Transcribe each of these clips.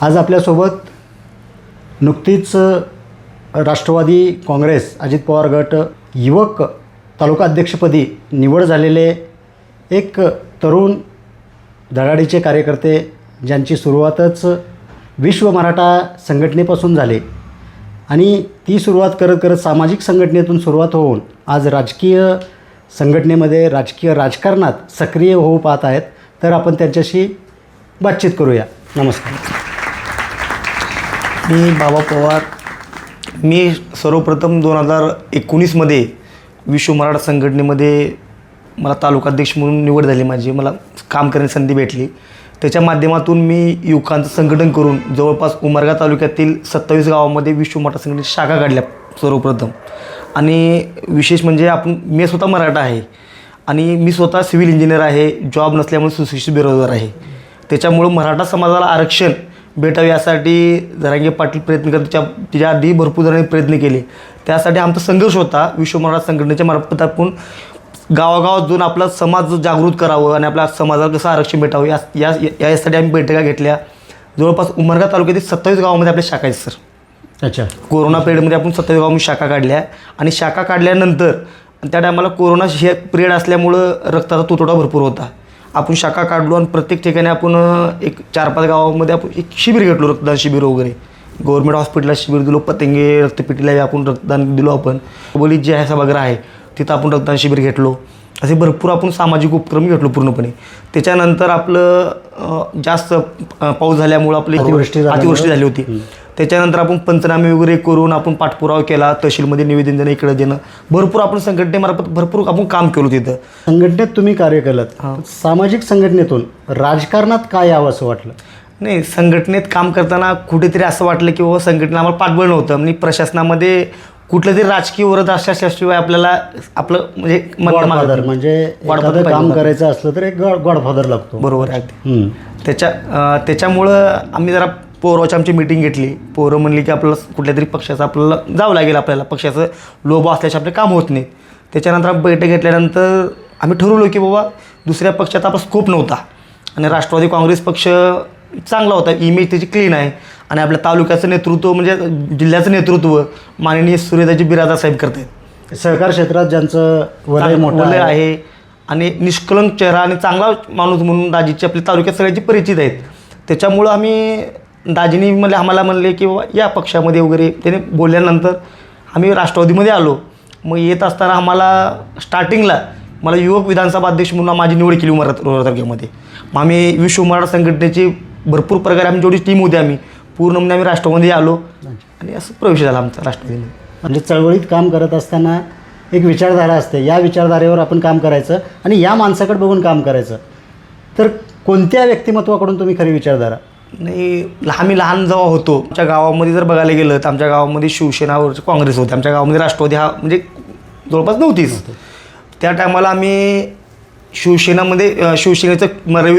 आज आपल्यासोबत नुकतीच राष्ट्रवादी काँग्रेस अजित पवार गट युवक तालुका अध्यक्षपदी निवड झालेले एक तरुण धडाडीचे कार्यकर्ते, ज्यांची सुरुवातच विश्व मराठा संघटनेपासून झाली आणि ती सुरुवात करत करत सामाजिक संघटनेतून सुरुवात होऊन आज राजकीय संघटनेमध्ये, राजकीय राजकारणात सक्रिय होऊ पाहत आहेत. तर आपण त्यांच्याशी बातचीत करूया. नमस्कार. मी बाबा पवार. मी सर्वप्रथम 2019मध्ये विश्व मराठा संघटनेमध्ये मला तालुकाध्यक्ष म्हणून निवड झाली. मला काम करण्याची संधी भेटली. त्याच्या माध्यमातून मी युवकांचं संघटन करून जवळपास उमरगा तालुक्यातील 27 गावामध्ये विश्व मराठा संघटनेची शाखा काढल्या सर्वप्रथम. आणि विशेष म्हणजे मी स्वतः मराठा आहे आणि मी स्वतः सिव्हिल इंजिनियर आहे. जॉब नसल्यामुळे सुशिक्षित बेरोजगार आहे. त्याच्यामुळं मराठा समाजाला आरक्षण भेटावे यासाठी जरांगे पाटील प्रयत्न करत त्याच्या आधी भरपूर जणांनी प्रयत्न केले. त्यासाठी आमचा संघर्ष होता. विश्व मराठा संघटनेच्या मार्फत आपण गावागावात जाऊन आपला समाज जागृत करावं आणि आपल्या समाजाला कसं आरक्षण भेटावं यासाठी आम्ही बैठका घेतल्या. जवळपास उमरगा तालुक्यातील 27 गावामध्ये आपल्या शाखा आहेत सर. अच्छा. कोरोना पिरियडमध्ये आपण 27 गावामध्ये शाखा काढल्या आणि शाखा काढल्यानंतर त्या टायमाला कोरोना हे पिरियड असल्यामुळं रक्ताचा तुटवडा भरपूर होता. आपण शाखा काढलो आणि प्रत्येक ठिकाणी आपण एक 4-5 गावामध्ये आपण एक शिबिर घेतलो, रक्तदान शिबिर वगैरे. गव्हर्नमेंट हॉस्पिटलला शिबिर दिलो, पतंगे रक्तपेटीला आपण रक्तदान दिलो. आपण बोली जे आहे सभागृह आहे तिथं आपण रक्तदान शिबिर घेतलो. असे भरपूर आपण सामाजिक उपक्रम घेतलो पूर्णपणे. त्याच्यानंतर आपलं जास्त पाऊस झाल्यामुळं आपली अतिवृष्टी झाली होती. त्याच्यानंतर आपण पंचनामे वगैरे करून आपण पाठपुरावा केला, तहसीलमध्ये निवेदन देणं, इकडे देणं, भरपूर आपण संघटनेमार्फत भरपूर आपण काम केलं तिथं. संघटनेत तुम्ही कार्य केलं, सामाजिक संघटनेतून राजकारणात काय यावं असं वाटलं? नाही, संघटनेत काम करताना कुठेतरी असं वाटलं की बाबा संघटना आम्हाला पाठबळ नव्हतं आणि प्रशासनामध्ये कुठलं तरी राजकीय वरद असल्याशिवाय आपल्याला आपलं म्हणजे म्हणजे एखादं काम करायचं असलं तर एक गॉडफादर लागतो. बरोबर आहे. त्याच्यामुळं आम्ही जरा पोराची आमची मीटिंग घेतली. पोरं म्हणली की आपल्याला कुठल्या तरी पक्षाचं आपल्याला जावं लागेल, आपल्याला पक्षाचं लोभ असल्याशिवाय आपलं काम होत नाही. त्याच्यानंतर बैठक घेतल्यानंतर आम्ही ठरवलो की बाबा दुसऱ्या पक्षात आपला स्कोप नव्हता आणि राष्ट्रवादी काँग्रेस पक्ष चांगला होता, इमेज त्याची क्लीन आहे आणि आपल्या तालुक्याचं नेतृत्व म्हणजे जिल्ह्याचं नेतृत्व माननीय सूर्यदाजी बिराजदार साहेब करत आहेत. सहकार क्षेत्रात ज्यांचं वलय मोठं आहे आणि निष्कलंक चेहरा आणि चांगला माणूस म्हणून दाजीची आपल्या तालुक्यात सगळ्यांची परिचित आहेत. त्याच्यामुळं आम्ही दाजीनी आम्हाला म्हणले की बाबा या पक्षामध्ये वगैरे. त्याने बोलल्यानंतर आम्ही राष्ट्रवादीमध्ये आलो. मग येत असताना आम्हाला स्टार्टिंगला मला युवक विधानसभा अध्यक्ष म्हणून माझी निवड केली उमरगा तालुक्यामध्ये. मग आम्ही विश्व मराठा संघटनेची भरपूर प्रकारे आम्ही जेवढी टीम होती आम्ही पूर्ण म्हणजे आम्ही राष्ट्रवादी आलो आणि असं प्रवेश झाला आमचा राष्ट्रवादीमध्ये. म्हणजे चळवळीत काम करत असताना एक विचारधारा असते, या विचारधारेवर आपण काम करायचं आणि या माणसाकडे बघून काम करायचं. तर कोणत्या व्यक्तिमत्वाकडून तुम्ही खरी विचारधारा? नाही, आम्ही लहान जेव्हा होतो आमच्या गावामध्ये जर बघायला गेलं तर आमच्या गावामध्ये शिवसेनावर काँग्रेस होते. आमच्या गावामध्ये राष्ट्रवादी हा म्हणजे जवळपास नव्हतीच. त्या टायमाला आम्ही शिवसेनेचं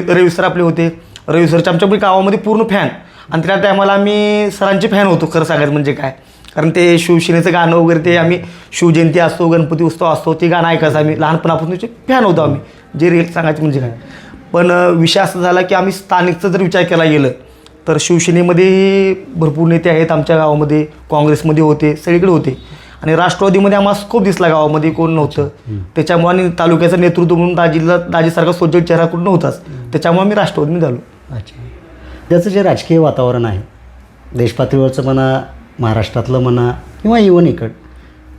रवी सर आपले होते. रवी सरच्या आमच्या गावामध्ये पूर्ण फॅन आणि त्या टायमाला आम्ही सरांचे फॅन होतो खरं सांगायचं म्हणजे काय. कारण ते शिवसेनेचं गाणं वगैरे ते आम्ही शिवजयंती असतो, गणपती उत्सव असतो, ते गाणं ऐकायचं आम्ही लहानपणापासून त्याचे फॅन होतो आम्ही. जे रिअल सांगायचं म्हणजे काय. पण विषय असा झाला की आम्ही स्थानिकचा जर विचार केला गेलं तर शिवसेनेमध्ये भरपूर नेते आहेत आमच्या गावामध्ये, काँग्रेसमध्ये होते, सगळीकडे होते आणि राष्ट्रवादीमध्ये आम्हाला स्कोप दिसला, गावामध्ये कोण नव्हतं. त्याच्यामुळे आणि तालुक्याचं नेतृत्व म्हणून दाजीसारखा सोजत चेहरा कुठं नव्हताच. त्याच्यामुळे आम्ही राष्ट्रवादीमध्ये झालो. अच्छा. त्याचं जे राजकीय वातावरण आहे देशपातळीवरचं म्हणा, महाराष्ट्रातलं म्हणा किंवा इव्हन इकडं,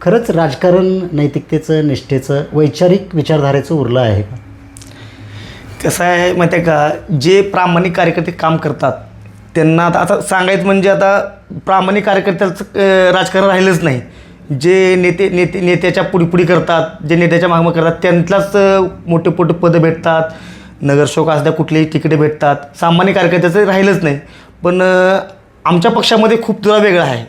खरंच राजकारण नैतिकतेचं, निष्ठेचं, वैचारिक विचारधारेचं उरलं आहे का? कसं आहे माहिती आहे का, जे प्रामाणिक कार्यकर्ते काम करतात त्यांना आता सांगायचं म्हणजे आता प्रामाणिक कार्यकर्त्याचं राजकारण राहिलंच नाही. जे नेत्याच्या पुढी करतात, जे नेत्याच्या मागं करतात त्यांनाच मोठे पदं भेटतात, नगरसेवक असल्या कुठलीही तिकीटे भेटतात. सामान्य कार्यकर्त्याचं राहिलंच नाही. पण आमच्या पक्षामध्ये खूप थोडा वेगळा आहे.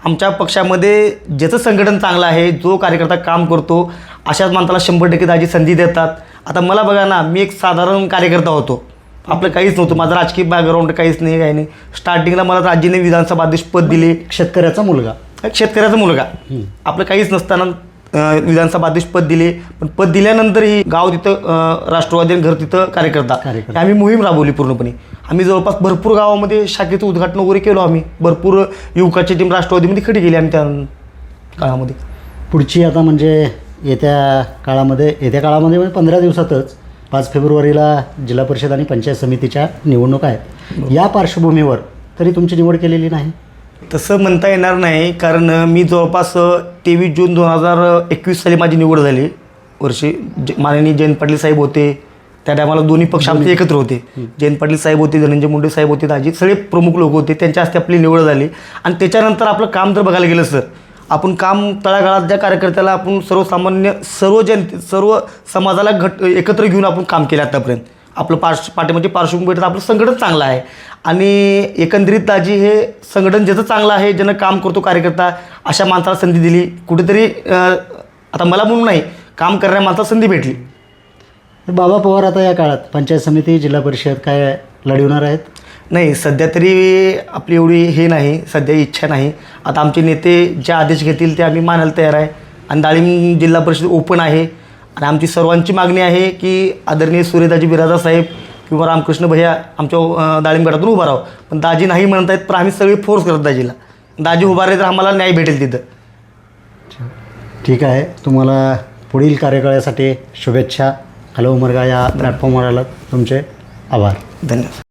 आमच्या पक्षामध्ये ज्याचं संघटन चांगलं आहे, जो कार्यकर्ता काम करतो अशाच माणसाला 100% दाजी संधी देतात. आता मला बघा ना, मी एक साधारण कार्यकर्ता होतो, आपलं काहीच नव्हतं, माझं राजकीय बॅकग्राऊंड काहीच नाही, काही नाही. स्टार्टिंगला मला राज्याने विधानसभा अध्यक्ष पद दिले. शेतकऱ्याचा मुलगा, आपलं काहीच नसताना विधानसभा अध्यक्ष पद दिले, पण पद दिल्यानंतरही गाव तिथं राष्ट्रवादी आणि घर तिथं कार्यकर्ता हे आम्ही मोहीम राबवली पूर्णपणे. आम्ही जवळपास भरपूर गावामध्ये शाखेचं उद्घाटन वगैरे केलो आम्ही. भरपूर युवकाची टीम राष्ट्रवादीमध्ये खडी गेली आम्ही त्या काळामध्ये. पुढची आता म्हणजे येत्या काळामध्ये म्हणजे 15 दिवसातच 5 फेब्रुवारीला जिल्हा परिषद आणि पंचायत समितीच्या निवडणुका आहेत. या पार्श्वभूमीवर तरी तुमची निवड केलेली नाही? तसं म्हणता येणार नाही, कारण मी जवळपास 23 जून 2021 साली माझी निवड झाली वर्षी. माननीय जयंत पाटील साहेब होते त्या टायमाला, दोन्ही पक्ष आमचे एकत्र होते. जयंत पाटील साहेब होते, धनंजय मुंडे साहेब होते, दाजी सगळे प्रमुख लोक होते, त्यांच्या हस्ते आपली निवड झाली. आणि त्याच्यानंतर आपलं काम जर बघायला गेलं सर, आपण काम तळागाळात ज्या कार्यकर्त्याला आपण सर्वसामान्य सर्व समाजाला एकत्र घेऊन आपण काम केलं आतापर्यंत. आपलं पाठीमागची पार्श्वभूमी आपलं संघटन चांगलं आहे आणि एकंदरीत दाजी हे संघटन ज्याचं चांगलं आहे, ज्यानं काम करतो कार्यकर्ता, अशा माणसाला संधी दिली. कुठेतरी आता मला म्हणून नाही, काम करणाऱ्या माणसाला संधी भेटली. बाबा पवार आता या काळात पंचायत समिती, जिल्हा परिषद काय लढवणार आहेत? नाही, सध्या तरी आपली एवढी हे नाही, सध्या इच्छा नाही. आता आमचे नेते जे आदेश घेतील ते आम्ही मानायला तयार आहे. आणि डाळिंब जिल्हा परिषद ओपन आहे आणि आमची सर्वांची मागणी आहे की आदरणीय सूर्यदाजी बिराजा साहेब किंवा रामकृष्ण भैया आमच्या डाळिंब गटातून उभा राहावं. पण दाजी नाही म्हणत आहेत, पण आम्ही सगळे फोर्स करत दाजीला. दाजी उभा राहिले तर आम्हाला न्याय भेटेल तिथं. ठीक आहे, तुम्हाला पुढील कार्यकाळासाठी शुभेच्छा. हॅलो उमरगा या प्लॅटफॉर्मवर आलात, तुमचे आभार. धन्यवाद.